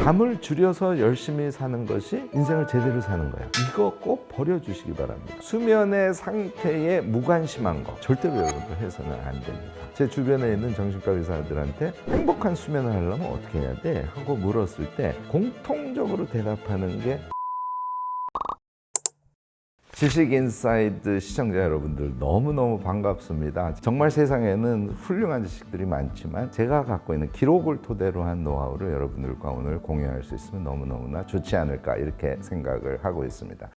잠을 줄여서 열심히 사는 것이 인생을 제대로 사는 거예요. 이거 꼭 버려주시기 바랍니다. 수면의 상태에 무관심한 거 절대로 여러분들 해서는 안 됩니다. 제 주변에 있는 정신과 의사들한테 행복한 수면을 하려면 어떻게 해야 돼? 하고 물었을 때 공통적으로 대답하는 게 지식인사이드 시청자 여러분들 너무너무 반갑습니다. 정말 세상에는 훌륭한 지식들이 많지만 제가 갖고 있는 기록을 토대로 한 노하우를 여러분들과 오늘 공유할 수 있으면 너무너무나 좋지 않을까 이렇게 생각을 하고 있습니다.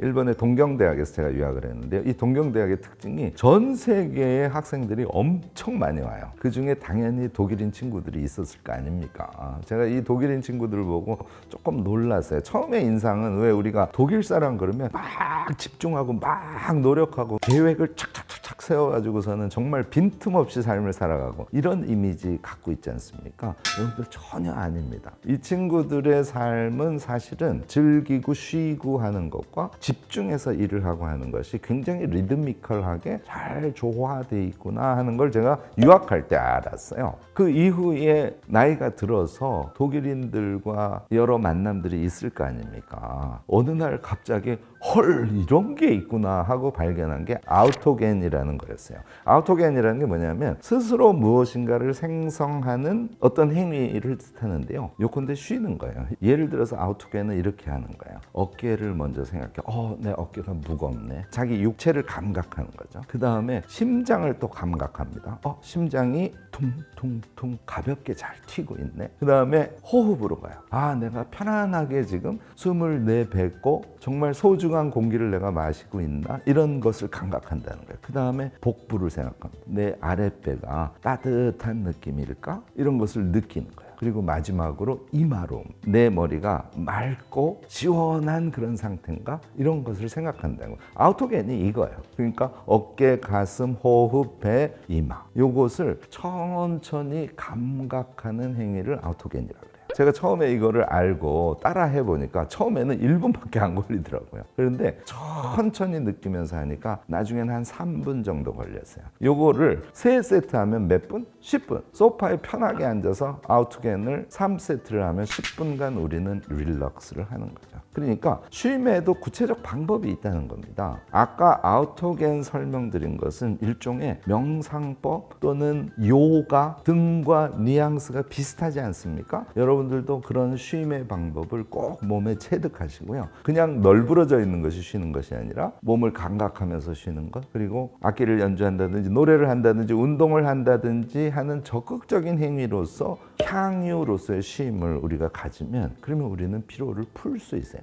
일본의 동경대학에서 제가 유학을 했는데요. 이 동경대학의 특징이 전 세계의 학생들이 엄청 많이 와요. 그 중에 당연히 독일인 친구들이 있었을 거 아닙니까? 제가 이 독일인 친구들을 보고 조금 놀랐어요. 처음에 인상은 왜 우리가 독일 사람 그러면 막 집중하고 막 노력하고 계획을 착착착착 세워가지고서는 정말 빈틈없이 삶을 살아가고 이런 이미지 갖고 있지 않습니까? 여러분들 전혀 아닙니다. 이 친구들의 삶은 사실은 즐기고 쉬고 하는 것과 집중해서 일을 하고 하는 것이 굉장히 리드미컬하게 잘 조화되어 있구나 하는 걸 제가 유학할 때 알았어요. 그 이후에 나이가 들어서 독일인들과 여러 만남들이 있을 거 아닙니까? 어느 날 갑자기 헐 이런 게 있구나 하고 발견한 게 아우토겐이라는 거였어요. 아우토겐이라는 게 뭐냐면 스스로 무엇인가를 생성하는 어떤 행위를 뜻하는데요. 요컨대 쉬는 거예요. 예를 들어서 아우토겐은 이렇게 하는 거예요. 어깨를 먼저 생각해. 내 어깨가 무겁네. 자기 육체를 감각하는 거죠. 그 다음에 심장을 또 감각합니다. 심장이 퉁퉁퉁 가볍게 잘 튀고 있네. 그 다음에 호흡으로 가요. 내가 편안하게 지금 숨을 내뱉고 정말 소중한 공기를 내가 마시고 있나? 이런 것을 감각한다는 거예요. 그 다음에 복부를 생각합니다. 내 아랫배가 따뜻한 느낌일까? 이런 것을 느끼는 거예요. 그리고 마지막으로 이마로 내 머리가 맑고 시원한 그런 상태인가? 이런 것을 생각한다는 거예요. 아우토겐이 이거예요. 그러니까 어깨, 가슴, 호흡, 배, 이마 요것을 천천히 감각하는 행위를 아우토겐이라고 해요. 제가 처음에 이거를 알고 따라 해보니까 처음에는 1분밖에 안 걸리더라고요. 그런데 천천히 느끼면서 하니까 나중에는 한 3분 정도 걸렸어요. 요거를 3세트 하면 몇 분? 10분. 소파에 편하게 앉아서 아우토겐을 3세트를 하면 10분간 우리는 릴렉스를 하는 거죠. 그러니까 쉼에도 구체적 방법이 있다는 겁니다. 아까 아우토겐 설명드린 것은 일종의 명상법 또는 요가 등과 뉘앙스가 비슷하지 않습니까? 여러분들도 그런 쉼의 방법을 꼭 몸에 체득하시고요. 그냥 널브러져 있는 것이 쉬는 것이 아니라 몸을 감각하면서 쉬는 것, 그리고 악기를 연주한다든지 노래를 한다든지 운동을 한다든지 하는 적극적인 행위로서 향유로서의 쉼을 우리가 가지면 그러면 우리는 피로를 풀 수 있어요.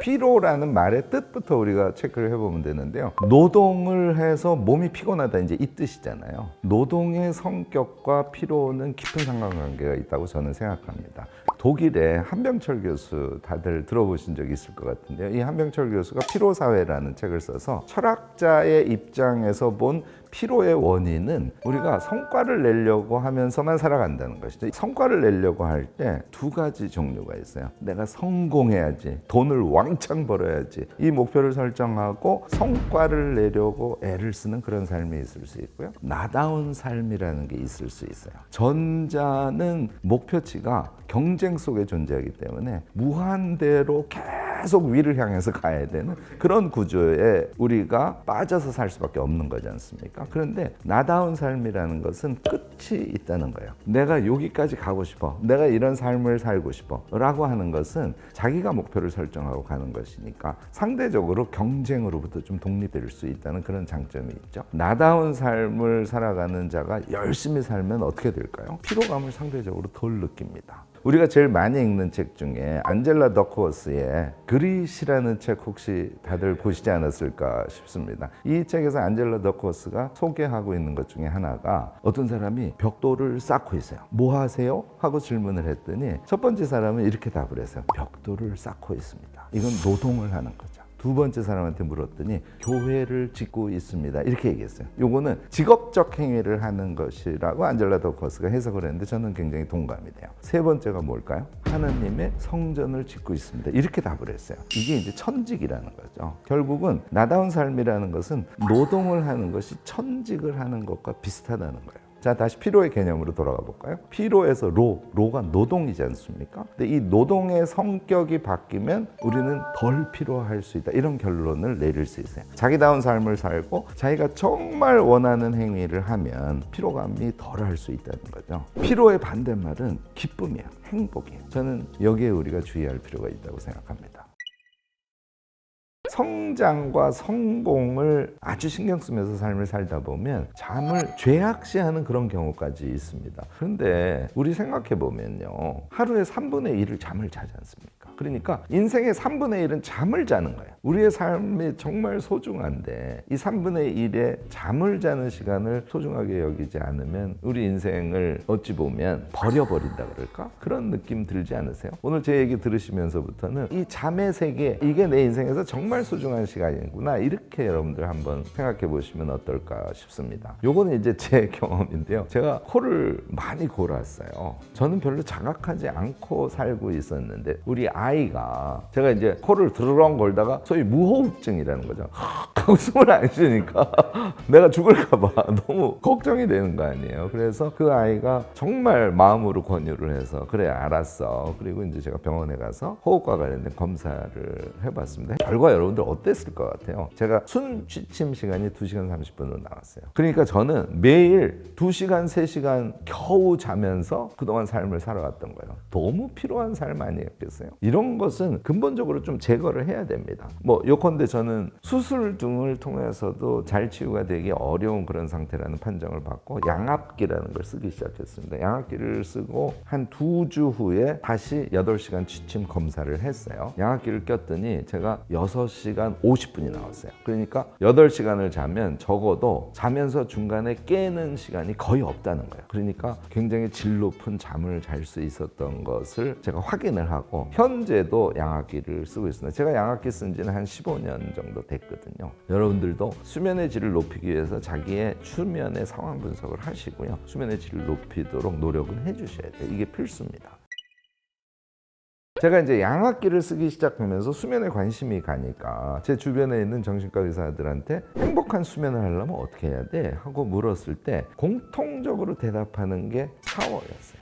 피로라는 말의 뜻부터 우리가 체크를 해보면 되는데요. 노동을 해서 몸이 피곤하다 이제 이 뜻이잖아요. 노동의 성격과 피로는 깊은 상관관계가 있다고 저는 생각합니다. 독일의 한병철 교수 다들 들어보신 적 있을 것 같은데요. 이 한병철 교수가 피로사회라는 책을 써서 철학자의 입장에서 본 피로의 원인은 우리가 성과를 내려고 하면서만 살아간다는 것이죠. 성과를 내려고 할 때 2가지 종류가 있어요. 내가 성공해야지, 돈을 왕창 벌어야지 이 목표를 설정하고 성과를 내려고 애를 쓰는 그런 삶이 있을 수 있고요. 나다운 삶이라는 게 있을 수 있어요. 전자는 목표치가 경쟁 속에 존재하기 때문에 무한대로 계속 위를 향해서 가야 되는 그런 구조에 우리가 빠져서 살 수밖에 없는 거지 않습니까? 그런데 나다운 삶이라는 것은 끝이 있다는 거예요. 내가 여기까지 가고 싶어, 내가 이런 삶을 살고 싶어 라고 하는 것은 자기가 목표를 설정하고 가는 것이니까 상대적으로 경쟁으로부터 좀 독립될 수 있다는 그런 장점이 있죠. 나다운 삶을 살아가는 자가 열심히 살면 어떻게 될까요? 피로감을 상대적으로 덜 느낍니다. 우리가 제일 많이 읽는 책 중에 안젤라 더크워스의 그릿이라는 책 혹시 다들 보시지 않았을까 싶습니다. 이 책에서 안젤라 더크워스가 소개하고 있는 것 중에 하나가 어떤 사람이 벽돌을 쌓고 있어요. 뭐 하세요? 하고 질문을 했더니 첫 번째 사람은 이렇게 답을 했어요. 벽돌을 쌓고 있습니다. 이건 노동을 하는 거죠. 2번째 사람한테 물었더니 교회를 짓고 있습니다. 이렇게 얘기했어요. 요거는 직업적 행위를 하는 것이라고 안젤라 더크워스가 해석을 했는데 저는 굉장히 동감이 돼요. 3번째가 뭘까요? 하나님의 성전을 짓고 있습니다. 이렇게 답을 했어요. 이게 이제 천직이라는 거죠. 결국은 나다운 삶이라는 것은 노동을 하는 것이 천직을 하는 것과 비슷하다는 거예요. 자, 다시 피로의 개념으로 돌아가 볼까요? 피로에서 로가 노동이지 않습니까? 근데 이 노동의 성격이 바뀌면 우리는 덜 피로할 수 있다. 이런 결론을 내릴 수 있어요. 자기다운 삶을 살고 자기가 정말 원하는 행위를 하면 피로감이 덜할 수 있다는 거죠. 피로의 반대말은 기쁨이에요. 행복이에요. 저는 여기에 우리가 주의할 필요가 있다고 생각합니다. 성장과 성공을 아주 신경 쓰면서 삶을 살다 보면 잠을 죄악시하는 그런 경우까지 있습니다. 그런데 우리 생각해 보면요, 하루에 3분의 1을 잠을 자지 않습니까? 그러니까 인생의 3분의 1은 잠을 자는 거예요. 우리의 삶이 정말 소중한데 이 3분의 1의 잠을 자는 시간을 소중하게 여기지 않으면 우리 인생을 어찌 보면 버려버린다 그럴까? 그런 느낌 들지 않으세요? 오늘 제 얘기 들으시면서부터는 이 잠의 세계, 이게 내 인생에서 정말 소중한 시간이구나, 이렇게 여러분들 한번 생각해 보시면 어떨까 싶습니다. 요거는 이제 제 경험인데요, 제가 코를 많이 골았어요. 저는 별로 자각하지 않고 살고 있었는데 우리 아이가, 제가 이제 코를 드르렁 걸다가 소위 무호흡증이라는 거죠. 하고 숨을 안 쉬니까 내가 죽을까 봐 너무 걱정이 되는 거 아니에요. 그래서 그 아이가 정말 마음으로 권유를 해서 그래 알았어, 그리고 이제 제가 병원에 가서 호흡과 관련된 검사를 해봤습니다. 결과 여러분들 어땠을 것 같아요? 제가 숨 취침 시간이 2시간 30분으로 나왔어요. 그러니까 저는 매일 2시간 3시간 겨우 자면서 그동안 삶을 살아왔던 거예요. 너무 피로한 삶 아니었겠어요? 이런 것은 근본적으로 좀 제거를 해야 됩니다. 뭐 요컨대 저는 수술 등을 통해서도 잘 치유가 되기 어려운 그런 상태라는 판정을 받고 양압기라는 걸 쓰기 시작했습니다. 양압기를 쓰고 한 2주 후에 다시 8시간 취침 검사를 했어요. 양압기를 꼈더니 제가 6시간 50분이 나왔어요. 그러니까 8시간을 자면 적어도 자면서 중간에 깨는 시간이 거의 없다는 거예요. 그러니까 굉장히 질 높은 잠을 잘 수 있었던 것을 제가 확인을 하고 현재도 양압기를 쓰고 있습니다. 제가 양압기 쓴 지는 한 15년 정도 됐거든요. 여러분들도 수면의 질을 높이기 위해서 자기의 수면의 상황 분석을 하시고요, 수면의 질을 높이도록 노력은 해주셔야 돼요. 이게 필수입니다. 제가 이제 양압기를 쓰기 시작하면서 수면에 관심이 가니까 제 주변에 있는 정신과 의사들한테 행복한 수면을 하려면 어떻게 해야 돼? 하고 물었을 때 공통적으로 대답하는 게 샤워였어요.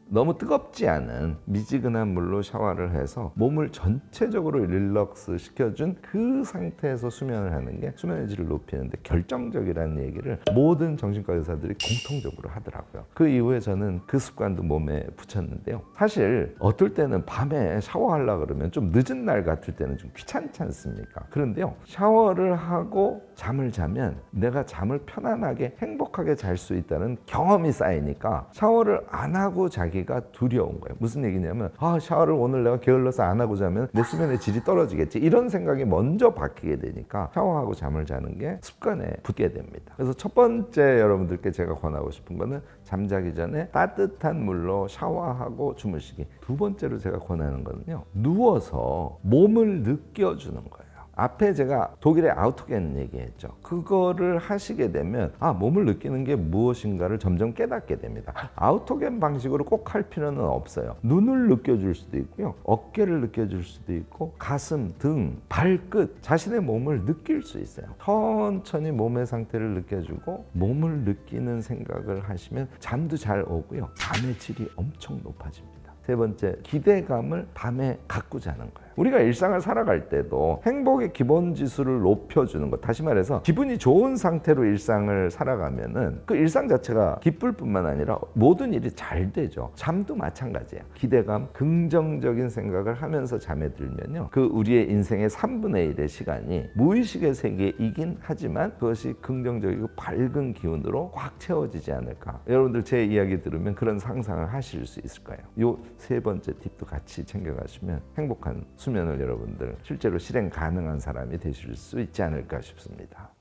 너무 뜨겁지 않은 미지근한 물로 샤워를 해서 몸을 전체적으로 릴렉스 시켜준 그 상태에서 수면을 하는 게 수면의 질을 높이는데 결정적이라는 얘기를 모든 정신과 의사들이 공통적으로 하더라고요. 그 이후에 저는 그 습관도 몸에 붙였는데요. 사실 어떨 때는 밤에 샤워하려고 그러면 좀 늦은 날 같을 때는 좀 귀찮지 않습니까? 그런데요, 샤워를 하고 잠을 자면 내가 잠을 편안하게 행복하게 잘 수 있다는 경험이 쌓이니까 샤워를 안 하고 자기가 두려운 거예요. 무슨 얘기냐면 샤워를 오늘 내가 게을러서 안 하고 자면 내 수면의 질이 떨어지겠지, 이런 생각이 먼저 바뀌게 되니까 샤워하고 잠을 자는 게 습관에 붙게 됩니다. 그래서 첫 번째 여러분들께 제가 권하고 싶은 거는 잠자기 전에 따뜻한 물로 샤워하고 주무시기. 두 번째로 제가 권하는 거는요, 누워서 몸을 느껴주는 거예요. 앞에 제가 독일의 아우토겐 얘기했죠. 그거를 하시게 되면 몸을 느끼는 게 무엇인가를 점점 깨닫게 됩니다. 아우토겐 방식으로 꼭 할 필요는 없어요. 눈을 느껴줄 수도 있고요, 어깨를 느껴줄 수도 있고, 가슴, 등, 발끝, 자신의 몸을 느낄 수 있어요. 천천히 몸의 상태를 느껴주고 몸을 느끼는 생각을 하시면 잠도 잘 오고요, 잠의 질이 엄청 높아집니다. 세 번째, 기대감을 밤에 갖고 자는 거예요. 우리가 일상을 살아갈 때도 행복의 기본 지수를 높여주는 것, 다시 말해서 기분이 좋은 상태로 일상을 살아가면은 그 일상 자체가 기쁠 뿐만 아니라 모든 일이 잘 되죠. 잠도 마찬가지예요. 기대감, 긍정적인 생각을 하면서 잠에 들면요, 그 우리의 인생의 3분의 1의 시간이 무의식의 세계이긴 하지만 그것이 긍정적이고 밝은 기운으로 꽉 채워지지 않을까. 여러분들 제 이야기 들으면 그런 상상을 하실 수 있을 거예요. 요 세 번째 팁도 같이 챙겨가시면 행복한 수면을 여러분들 실제로 실행 가능한 사람이 되실 수 있지 않을까 싶습니다.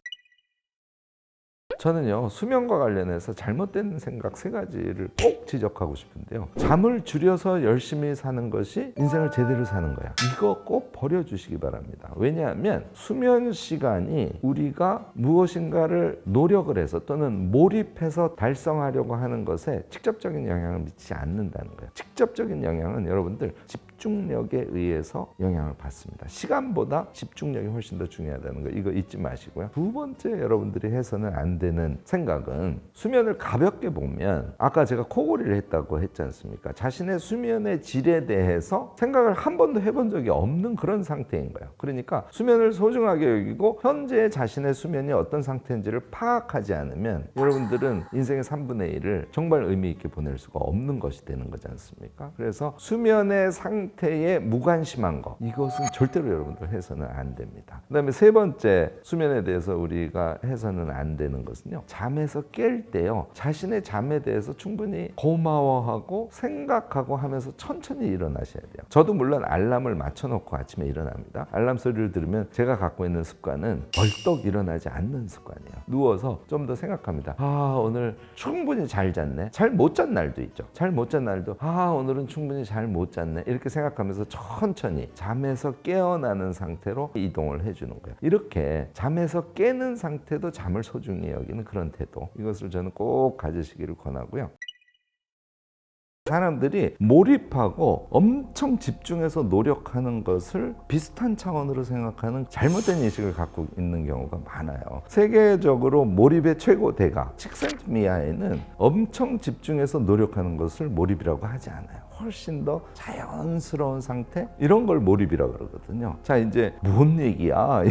저는요, 수면과 관련해서 잘못된 생각 3가지를 꼭 지적하고 싶은데요. 잠을 줄여서 열심히 사는 것이 인생을 제대로 사는 거야. 이거 꼭 버려주시기 바랍니다. 왜냐하면 수면 시간이 우리가 무엇인가를 노력을 해서 또는 몰입해서 달성하려고 하는 것에 직접적인 영향을 미치지 않는다는 거예요. 직접적인 영향은 여러분들 집중력에 의해서 영향을 받습니다. 시간보다 집중력이 훨씬 더 중요하다는 거, 이거 잊지 마시고요. 두 번째 여러분들이 해서는 안 되는 생각은, 수면을 가볍게 보면 아까 제가 코골이를 했다고 했지 않습니까? 자신의 수면의 질에 대해서 생각을 한 번도 해본 적이 없는 그런 상태인 거예요. 그러니까 수면을 소중하게 여기고 현재 자신의 수면이 어떤 상태인지를 파악하지 않으면 여러분들은 인생의 3분의 1을 정말 의미 있게 보낼 수가 없는 것이 되는 거지 않습니까? 그래서 수면의 상태에 무관심한 거, 이것은 절대로 여러분들 해서는 안 됩니다. 그 다음에 세 번째 수면에 대해서 우리가 해서는 안 되는 것은요, 잠에서 깰 때요, 자신의 잠에 대해서 충분히 고마워하고 생각하고 하면서 천천히 일어나셔야 돼요. 저도 물론 알람을 맞춰놓고 아침에 일어납니다. 알람 소리를 들으면 제가 갖고 있는 습관은 벌떡 일어나지 않는 습관이에요. 누워서 좀 더 생각합니다. 오늘 충분히 잘 잤네. 잘 못 잔 날도 있죠. 잘 못 잔 날도 오늘은 충분히 잘 못 잤네. 이렇게 생각하면서 천천히 잠에서 깨어나는 상태로 이동을 해주는 거예요. 이렇게 잠에서 깨는 상태도 잠을 소중히 여기는 그런 태도, 이것을 저는 꼭 가지시기를 권하고요. 사람들이 몰입하고 엄청 집중해서 노력하는 것을 비슷한 차원으로 생각하는 잘못된 인식을 갖고 있는 경우가 많아요. 세계적으로 몰입의 최고 대가 칙센트미아에는 엄청 집중해서 노력하는 것을 몰입이라고 하지 않아요. 훨씬 더 자연스러운 상태, 이런 걸 몰입이라고 그러거든요. 자, 이제 뭔 얘기야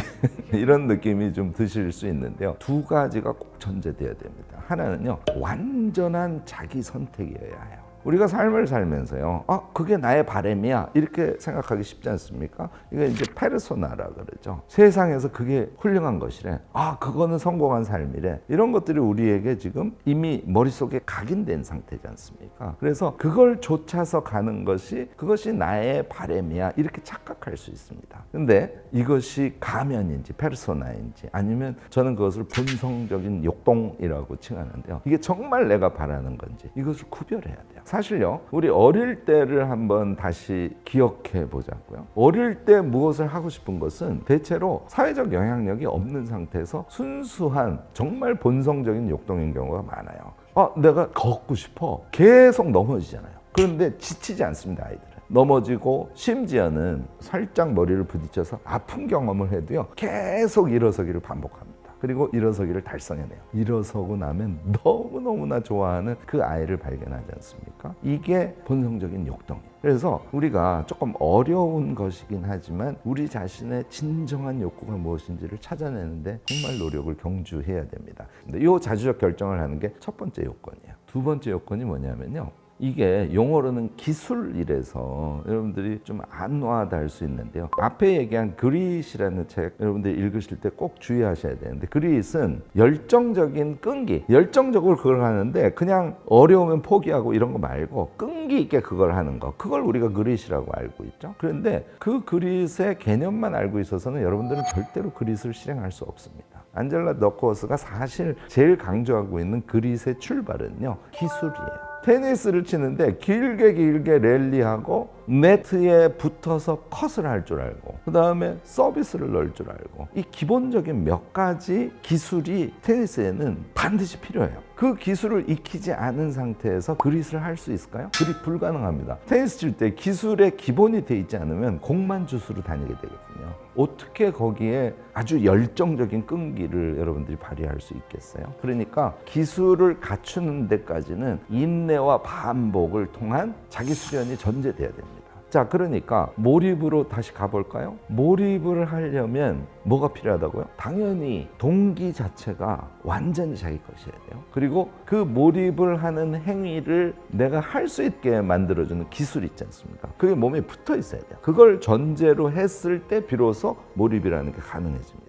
이런 느낌이 좀 드실 수 있는데요, 두 가지가 꼭 전제돼야 됩니다. 하나는요, 완전한 자기 선택이어야 해요. 우리가 삶을 살면서요, 그게 나의 바람이야 이렇게 생각하기 쉽지 않습니까? 이게 이제 페르소나라 그러죠. 세상에서 그게 훌륭한 것이래, 그거는 성공한 삶이래, 이런 것들이 우리에게 지금 이미 머릿속에 각인된 상태지 않습니까? 그래서 그걸 쫓아서 가는 것이, 그것이 나의 바람이야 이렇게 착각할 수 있습니다. 근데 이것이 가면인지 페르소나인지, 아니면 저는 그것을 본성적인 욕동이라고 칭하는데요, 이게 정말 내가 바라는 건지, 이것을 구별해야 돼요. 사실요, 우리 어릴 때를 한번 다시 기억해 보자고요. 어릴 때 무엇을 하고 싶은 것은 대체로 사회적 영향력이 없는 상태에서 순수한 정말 본성적인 욕동인 경우가 많아요. 내가 걷고 싶어. 계속 넘어지잖아요. 그런데 지치지 않습니다, 아이들은. 넘어지고 심지어는 살짝 머리를 부딪혀서 아픈 경험을 해도요, 계속 일어서기를 반복합니다. 그리고 일어서기를 달성해내요. 일어서고 나면 너무너무나 좋아하는 그 아이를 발견하지 않습니까? 이게 본성적인 욕동이에요. 그래서 우리가 조금 어려운 것이긴 하지만 우리 자신의 진정한 욕구가 무엇인지를 찾아내는데 정말 노력을 경주해야 됩니다. 근데 이 자주적 결정을 하는 게 첫 번째 요건이에요. 두 번째 요건이 뭐냐면요, 이게 용어로는 기술이라서 여러분들이 좀 안 와닿을 수 있는데요, 앞에 얘기한 그릿이라는 책 여러분들이 읽으실 때 꼭 주의하셔야 되는데, 그릿은 열정적인 끈기, 열정적으로 그걸 하는데 그냥 어려우면 포기하고 이런 거 말고 끈기 있게 그걸 하는 거, 그걸 우리가 그릿이라고 알고 있죠. 그런데 그 그릿의 개념만 알고 있어서는 여러분들은 절대로 그릿을 실행할 수 없습니다. 안젤라 더크워스가 사실 제일 강조하고 있는 그릿의 출발은요, 기술이에요. 테니스를 치는데 길게 랠리하고 네트에 붙어서 컷을 할 줄 알고, 그 다음에 서비스를 넣을 줄 알고, 이 기본적인 몇 가지 기술이 테니스에는 반드시 필요해요. 그 기술을 익히지 않은 상태에서 그릿을 할 수 있을까요? 그릿 불가능합니다. 테니스 칠 때 기술의 기본이 돼 있지 않으면 공만 주스로 다니게 되거든요. 어떻게 거기에 아주 열정적인 끈기를 여러분들이 발휘할 수 있겠어요? 그러니까 기술을 갖추는 데까지는 인내와 반복을 통한 자기 수련이 전제돼야 됩니다. 자, 그러니까 몰입으로 다시 가볼까요? 몰입을 하려면 뭐가 필요하다고요? 당연히 동기 자체가 완전히 자기 것이어야 돼요. 그리고 그 몰입을 하는 행위를 내가 할 수 있게 만들어주는 기술 있지 않습니까? 그게 몸에 붙어 있어야 돼요. 그걸 전제로 했을 때 비로소 몰입이라는 게 가능해집니다.